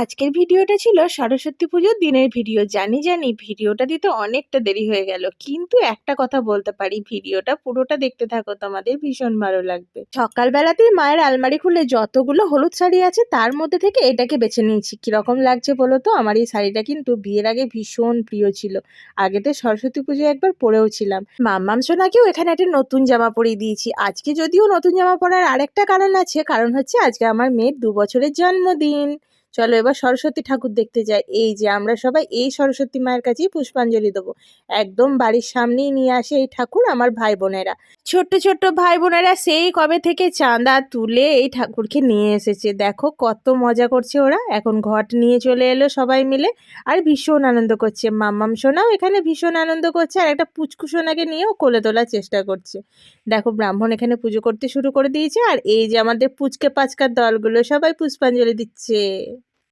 আজকের ভিডিওটা ছিল সরস্বতী পুজোর দিনের ভিডিও। জানি ভিডিওটা দিতে অনেকটা দেরি হয়ে গেল, কিন্তু একটা কথা বলতে পারি, ভিডিওটা পুরোটা দেখতে থাকো, তোমাদের ভীষণ ভালো লাগবে। সকালবেলাতেই মায়ের আলমারি খুলে যতগুলো হলুদ শাড়ি আছে তার মধ্যে থেকে এটাকে বেছে নিয়েছি। কিরকম লাগছে বলো তো? আমার এই শাড়িটা কিন্তু বিয়ের আগে ভীষণ প্রিয় ছিল। আগেতে সরস্বতী পুজো একবার পরেও ছিলাম। মাম্মাম সোনাকেও এখানে একটা নতুন জামা পরিয়ে দিয়েছি। আজকে যদিও নতুন জামা পরার আরেকটা কারণ আছে, কারণ হচ্ছে আজকে আমার মেয়ের 2 বছরের জন্মদিন। চলো এবার সরস্বতী ঠাকুর দেখতে যাই। এই যে আমরা সবাই এই সরস্বতী মায়ের কাছেই পুষ্পাঞ্জলি দেবো। একদম বাড়ির সামনেই নিয়ে আসে এই ঠাকুর আমার ভাই বোনেরা। ছোট্ট ছোট্ট ভাই বোনেরা সেই কবে থেকে চাঁদা তুলে এই ঠাকুরকে নিয়ে এসেছে। দেখো কত মজা করছে ওরা। এখন ঘট নিয়ে চলে এলো সবাই মিলে, আর ভীষণ আনন্দ করছে। মাম্মাম সোনাও এখানে ভীষণ আনন্দ করছে, আর একটা পুচকু সোনাকে নিয়েও কোলে তোলার চেষ্টা করছে। দেখো ব্রাহ্মণ এখানে পুজো করতে শুরু করে দিয়েছে, আর এই যে আমাদের পুচকে পাচকার দলগুলো সবাই পুষ্পাঞ্জলি দিচ্ছে।